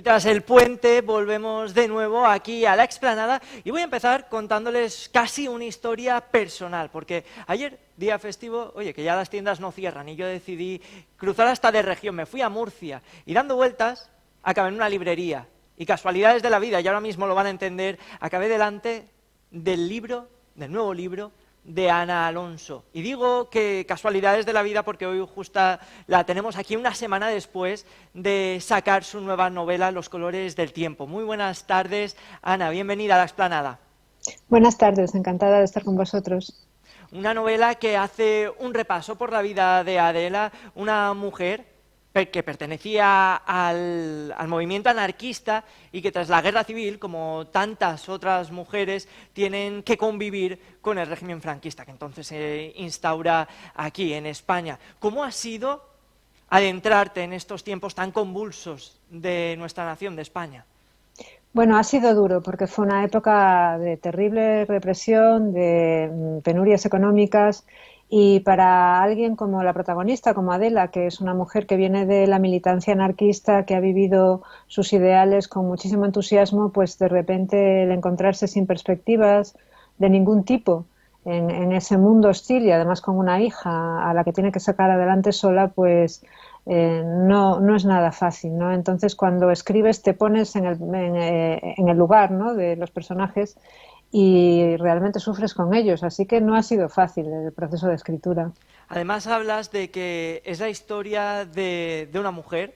Y tras el puente volvemos de nuevo aquí a la explanada y voy a empezar contándoles casi una historia personal, porque ayer, día festivo, oye, que ya las tiendas no cierran y yo decidí cruzar hasta de región, me fui a Murcia y dando vueltas acabé en una librería y casualidades de la vida, y ahora mismo lo van a entender, acabé delante del nuevo libro de Ana Alonso. Y digo que casualidades de la vida porque hoy justo la tenemos aquí una semana después de sacar su nueva novela Los colores del tiempo. Muy buenas tardes, Ana, bienvenida a la explanada. Buenas tardes, encantada de estar con vosotros. Una novela que hace un repaso por la vida de Adela, una mujer que pertenecía al movimiento anarquista y que tras la guerra civil, como tantas otras mujeres, tienen que convivir con el régimen franquista, que entonces se instaura aquí en España. ¿Cómo ha sido adentrarte en estos tiempos tan convulsos de nuestra nación, de España? Bueno, ha sido duro porque fue una época de terrible represión, de penurias económicas y para alguien como la protagonista, como Adela, que es una mujer que viene de la militancia anarquista, que ha vivido sus ideales con muchísimo entusiasmo, pues de repente el encontrarse sin perspectivas de ningún tipo en ese mundo hostil y además con una hija a la que tiene que sacar adelante sola, pues no es nada fácil, ¿no? Entonces, cuando escribes te pones en el lugar, ¿no?, de los personajes y realmente sufres con ellos, así que no ha sido fácil el proceso de escritura. Además hablas de que es la historia de una mujer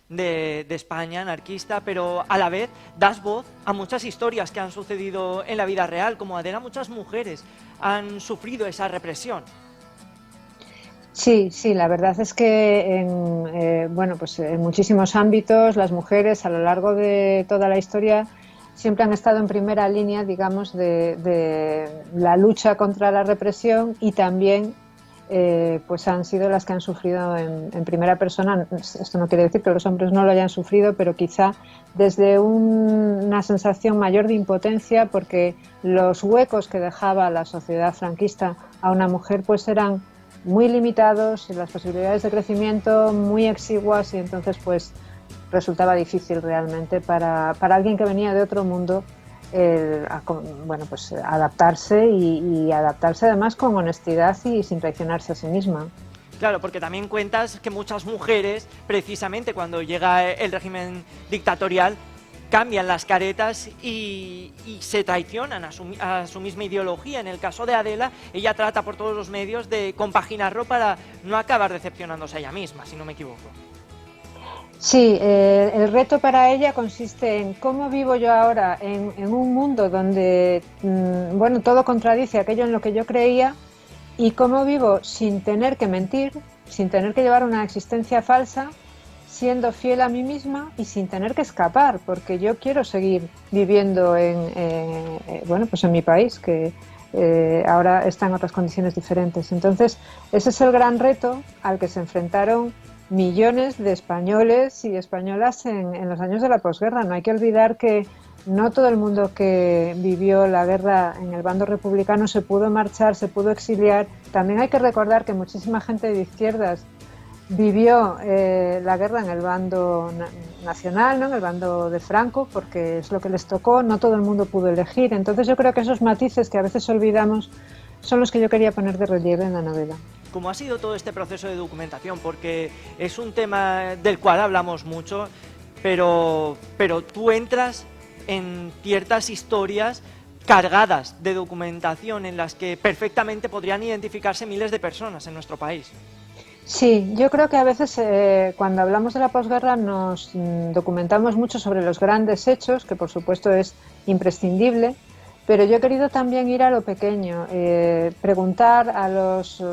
de España, anarquista, pero a la vez das voz a muchas historias que han sucedido en la vida real, como Adela, muchas mujeres han sufrido esa represión. Sí, sí, la verdad es que bueno, pues en muchísimos ámbitos las mujeres a lo largo de toda la historia siempre han estado en primera línea, digamos, de la lucha contra la represión y también pues han sido las que han sufrido en primera persona. Esto no quiere decir que los hombres no lo hayan sufrido, pero quizá desde una sensación mayor de impotencia porque los huecos que dejaba la sociedad franquista a una mujer pues eran muy limitados, las posibilidades de crecimiento muy exiguas y entonces pues resultaba difícil realmente para alguien que venía de otro mundo bueno, pues adaptarse y adaptarse además con honestidad y sin traicionarse a sí misma. Claro, porque también cuentas que muchas mujeres, precisamente cuando llega el régimen dictatorial, cambian las caretas y se traicionan a su misma ideología. En el caso de Adela, ella trata por todos los medios de compaginarlo para no acabar decepcionándose a ella misma, si no me equivoco. Sí, el reto para ella consiste en cómo vivo yo ahora en un mundo donde bueno, todo contradice aquello en lo que yo creía y cómo vivo sin tener que mentir, sin tener que llevar una existencia falsa, siendo fiel a mí misma y sin tener que escapar, porque yo quiero seguir viviendo bueno, pues en mi país, que ahora está en otras condiciones diferentes. Entonces, ese es el gran reto al que se enfrentaron millones de españoles y españolas en los años de la posguerra. No hay que olvidar que no todo el mundo que vivió la guerra en el bando republicano se pudo marchar, se pudo exiliar. También hay que recordar que muchísima gente de izquierdas vivió la guerra en el bando nacional, ¿no?, en el bando de Franco, porque es lo que les tocó, no todo el mundo pudo elegir. Entonces yo creo que esos matices que a veces olvidamos son los que yo quería poner de relieve en la novela. ¿Cómo ha sido todo este proceso de documentación? Porque es un tema del cual hablamos mucho, pero tú entras en ciertas historias cargadas de documentación en las que perfectamente podrían identificarse miles de personas en nuestro país. Sí, yo creo que a veces cuando hablamos de la posguerra nos documentamos mucho sobre los grandes hechos, que por supuesto es imprescindible, pero yo he querido también ir a lo pequeño, preguntar a los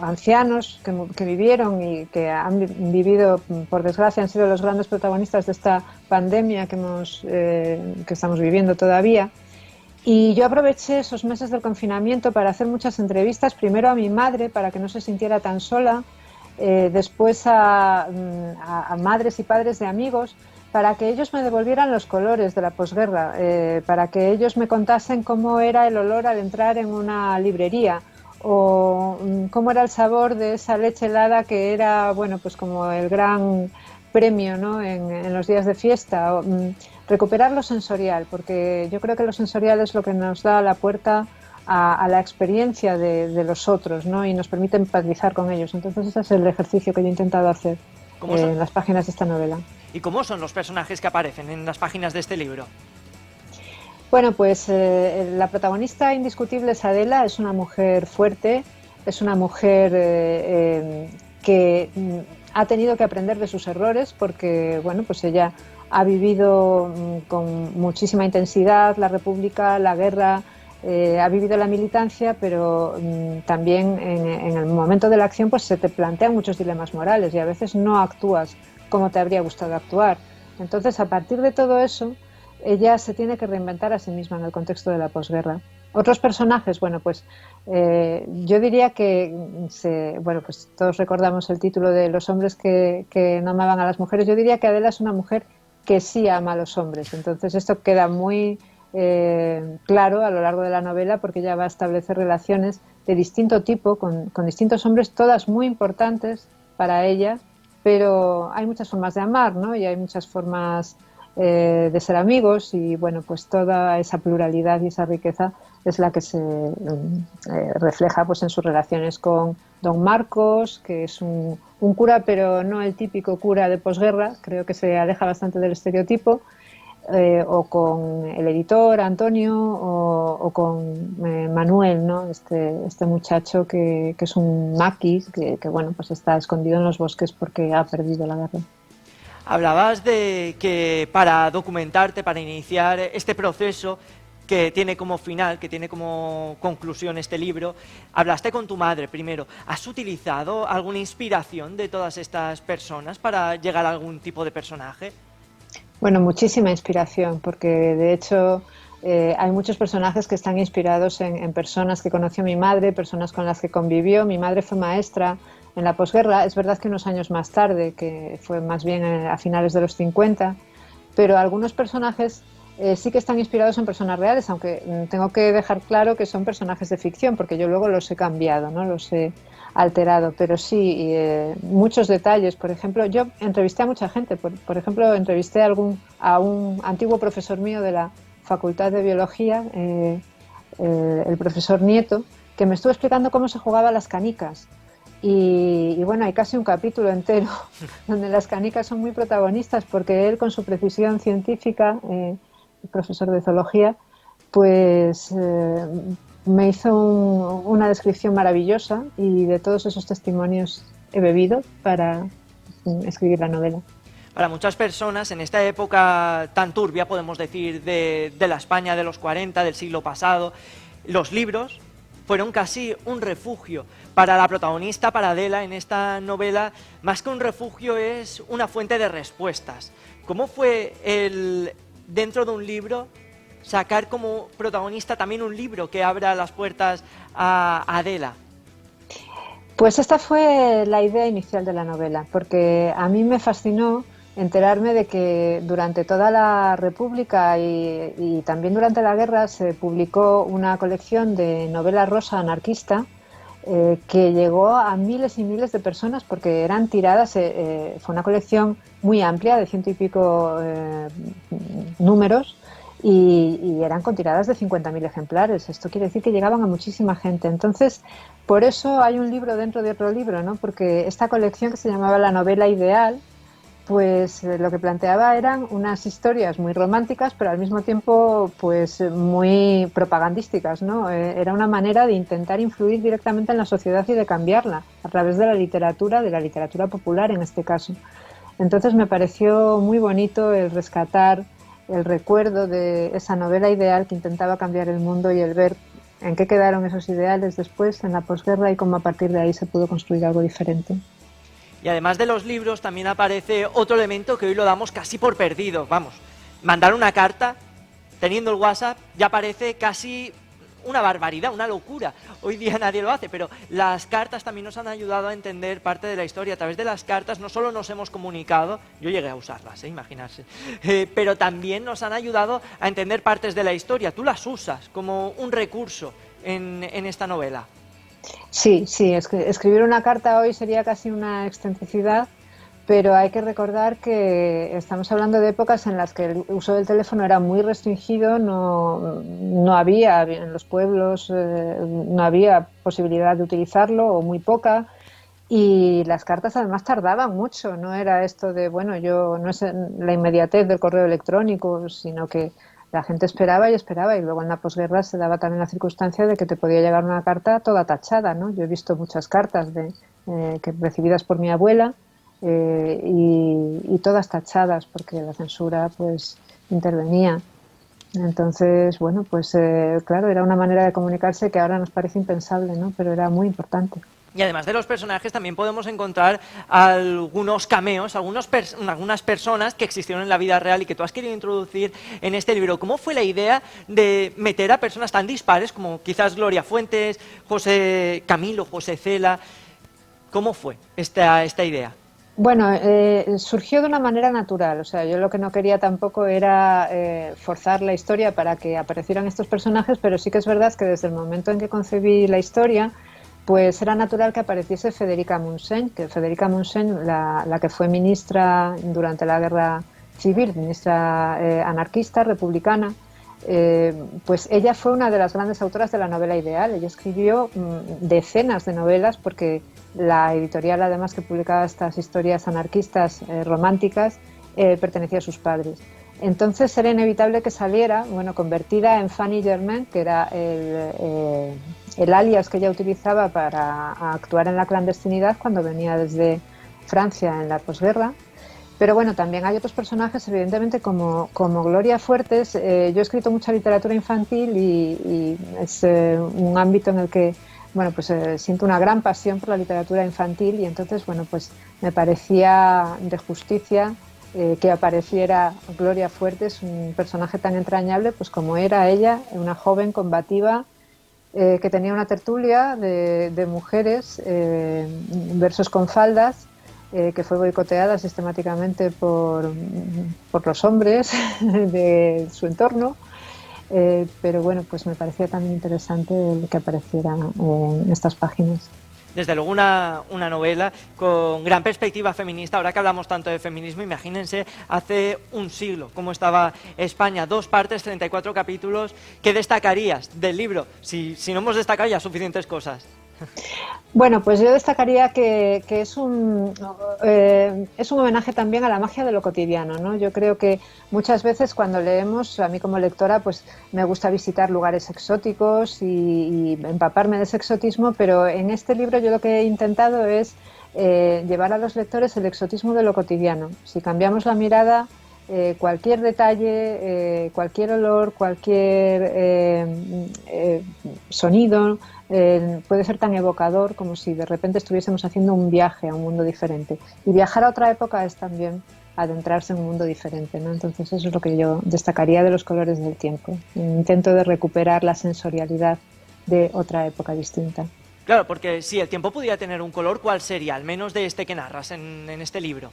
ancianos que vivieron y que han vivido, por desgracia, han sido los grandes protagonistas de esta pandemia que estamos viviendo todavía. Y yo aproveché esos meses del confinamiento para hacer muchas entrevistas, primero a mi madre para que no se sintiera tan sola, después a madres y padres de amigos, para que ellos me devolvieran los colores de la posguerra, para que ellos me contasen cómo era el olor al entrar en una librería o cómo era el sabor de esa leche helada que era, bueno, pues como el gran premio, ¿no? en los días de fiesta. Recuperar lo sensorial, porque yo creo que lo sensorial es lo que nos da la puerta a la experiencia de los otros, ¿no? Y nos permite empatizar con ellos. Entonces ese es el ejercicio que yo he intentado hacer en las páginas de esta novela. ¿Y cómo son los personajes que aparecen en las páginas de este libro? Bueno, pues la protagonista indiscutible es Adela, es una mujer fuerte, es una mujer que ha tenido que aprender de sus errores porque, bueno, pues ella ha vivido con muchísima intensidad la República, la guerra, ha vivido la militancia, pero también en el momento de la acción pues se te plantean muchos dilemas morales y a veces no actúas como te habría gustado actuar. Entonces, a partir de todo eso, ella se tiene que reinventar a sí misma en el contexto de la posguerra. Otros personajes, bueno, pues yo diría que, bueno, pues todos recordamos el título de Los hombres que no amaban a las mujeres. Yo diría que Adela es una mujer que sí ama a los hombres. Entonces esto queda muy claro a lo largo de la novela porque ella va a establecer relaciones de distinto tipo con distintos hombres, todas muy importantes para ella, pero hay muchas formas de amar, ¿no? Y hay muchas formas de ser amigos y bueno, pues toda esa pluralidad y esa riqueza es la que se refleja pues en sus relaciones con don Marcos, que es un cura, pero no el típico cura de posguerra, creo que se aleja bastante del estereotipo, o con el editor Antonio o con Manuel, ¿no? Este muchacho que es un maquis que bueno, pues está escondido en los bosques porque ha perdido la guerra. Hablabas de que para documentarte, para iniciar este proceso que tiene como final, que tiene como conclusión este libro, hablaste con tu madre primero. ¿Has utilizado alguna inspiración de todas estas personas para llegar a algún tipo de personaje? Bueno, muchísima inspiración, porque de hecho hay muchos personajes que están inspirados en personas que conoció mi madre, personas con las que convivió. Mi madre fue maestra en la posguerra, es verdad que unos años más tarde, que fue más bien a finales de los 50, pero algunos personajes sí que están inspirados en personas reales, aunque tengo que dejar claro que son personajes de ficción, porque yo luego los he cambiado, ¿no? Los he alterado, pero sí, muchos detalles. Por ejemplo, yo entrevisté a mucha gente, por ejemplo, entrevisté a un antiguo profesor mío de la Facultad de Biología, el profesor Nieto, que me estuvo explicando cómo se jugaba las canicas. Y bueno, hay casi un capítulo entero donde las canicas son muy protagonistas porque él, con su precisión científica, el profesor de zoología, pues me hizo una descripción maravillosa y de todos esos testimonios he bebido para escribir la novela. Para muchas personas, en esta época tan turbia, podemos decir, de la España de los 40, del siglo pasado, los libros fueron casi un refugio. Para la protagonista, para Adela, en esta novela, más que un refugio es una fuente de respuestas. ¿Cómo fue dentro de un libro, sacar como protagonista también un libro que abra las puertas a Adela? Pues esta fue la idea inicial de la novela, porque a mí me fascinó enterarme de que durante toda la República y también durante la guerra se publicó una colección de novela rosa anarquista que llegó a miles y miles de personas porque eran tiradas, fue una colección muy amplia de 100 y pico números y eran con tiradas de 50.000 ejemplares. Esto quiere decir que llegaban a muchísima gente. Entonces, por eso hay un libro dentro de otro libro, ¿no? Porque esta colección, que se llamaba La novela ideal, pues lo que planteaba eran unas historias muy románticas, pero al mismo tiempo pues muy propagandísticas, ¿no? Era una manera de intentar influir directamente en la sociedad y de cambiarla a través de la literatura popular en este caso. Entonces me pareció muy bonito el rescatar el recuerdo de esa novela ideal que intentaba cambiar el mundo y el ver en qué quedaron esos ideales después en la posguerra y cómo a partir de ahí se pudo construir algo diferente. Y además de los libros también aparece otro elemento que hoy lo damos casi por perdido. Vamos, mandar una carta, teniendo el WhatsApp, ya parece casi una barbaridad, una locura. Hoy día nadie lo hace, pero las cartas también nos han ayudado a entender parte de la historia. A través de las cartas no solo nos hemos comunicado, yo llegué a usarlas, imaginarse, pero también nos han ayudado a entender partes de la historia. Tú las usas como un recurso en esta novela. Sí, escribir una carta hoy sería casi una excentricidad, pero hay que recordar que estamos hablando de épocas en las que el uso del teléfono era muy restringido, no había en los pueblos, no había posibilidad de utilizarlo o muy poca. Y las cartas además tardaban mucho, no era esto de, bueno, no es la inmediatez del correo electrónico, sino que la gente esperaba y luego en la posguerra se daba también la circunstancia de que te podía llegar una carta toda tachada, ¿no? Yo he visto muchas cartas recibidas por mi abuela y todas tachadas porque la censura pues intervenía. Entonces, bueno, pues claro, era una manera de comunicarse que ahora nos parece impensable, ¿no? Pero era muy importante. Y además de los personajes también podemos encontrar algunos cameos, algunas personas que existieron en la vida real y que tú has querido introducir en este libro. ¿Cómo fue la idea de meter a personas tan dispares como quizás Gloria Fuentes, José Camilo, José Cela? ¿Cómo fue esta idea? Bueno, surgió de una manera natural, o sea, yo lo que no quería tampoco era forzar la historia para que aparecieran estos personajes, pero sí que es verdad que desde el momento en que concebí la historia, pues era natural que apareciese Federica Montseny, la que fue ministra durante la Guerra Civil, ministra anarquista, republicana, pues ella fue una de las grandes autoras de la novela ideal. Ella escribió decenas de novelas porque la editorial, además, que publicaba estas historias anarquistas románticas, pertenecía a sus padres. Entonces era inevitable que saliera, bueno, convertida en Fanny Germain, que era el alias que ella utilizaba para actuar en la clandestinidad cuando venía desde Francia en la posguerra. Pero bueno, también hay otros personajes, evidentemente, como Gloria Fuertes. Yo he escrito mucha literatura infantil y es un ámbito en el que, bueno, pues siento una gran pasión por la literatura infantil y entonces, bueno, pues me parecía de justicia que apareciera Gloria Fuertes, un personaje tan entrañable, pues como era ella, una joven combativa que tenía una tertulia de mujeres, versos con faldas, que fue boicoteada sistemáticamente por los hombres de su entorno, pero bueno, pues me parecía también interesante el que apareciera en estas páginas. Desde luego una novela con gran perspectiva feminista. Ahora que hablamos tanto de feminismo, imagínense hace un siglo cómo estaba España. 2 partes, 34 capítulos. ¿Qué destacarías del libro? Si no hemos destacado ya suficientes cosas. Bueno, pues yo destacaría que es un homenaje también a la magia de lo cotidiano, ¿no? Yo creo que muchas veces cuando leemos, a mí como lectora, pues me gusta visitar lugares exóticos y empaparme de ese exotismo, pero en este libro yo lo que he intentado es llevar a los lectores el exotismo de lo cotidiano. Si cambiamos la mirada, cualquier detalle, cualquier olor, cualquier sonido puede ser tan evocador como si de repente estuviésemos haciendo un viaje a un mundo diferente. Y viajar a otra época es también adentrarse en un mundo diferente, ¿no? Entonces eso es lo que yo destacaría de Los colores del tiempo. Un intento de recuperar la sensorialidad de otra época distinta. Claro, porque si el tiempo pudiera tener un color, ¿cuál sería? Al menos de este que narras en este libro.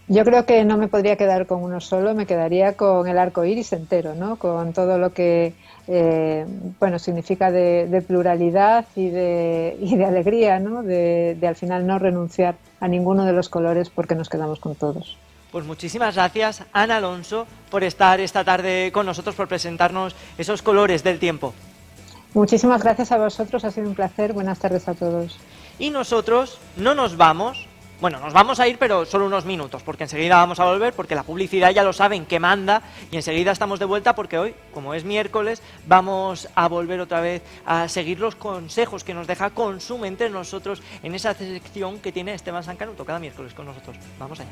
Yo creo que no me podría quedar con uno solo, me quedaría con el arco iris entero, ¿no? Con todo lo que significa de pluralidad y de alegría, ¿no? De al final no renunciar a ninguno de los colores porque nos quedamos con todos. Pues muchísimas gracias, Ana Alonso, por estar esta tarde con nosotros, por presentarnos esos colores del tiempo. Muchísimas gracias a vosotros, ha sido un placer. Buenas tardes a todos. Y nosotros no nos vamos. Bueno, nos vamos a ir, pero solo unos minutos, porque enseguida vamos a volver, porque la publicidad ya lo saben que manda, y enseguida estamos de vuelta, porque hoy, como es miércoles, vamos a volver otra vez a seguir los consejos que nos deja Consume entre nosotros en esa sección que tiene Esteban Sancanuto cada miércoles con nosotros. Vamos allá.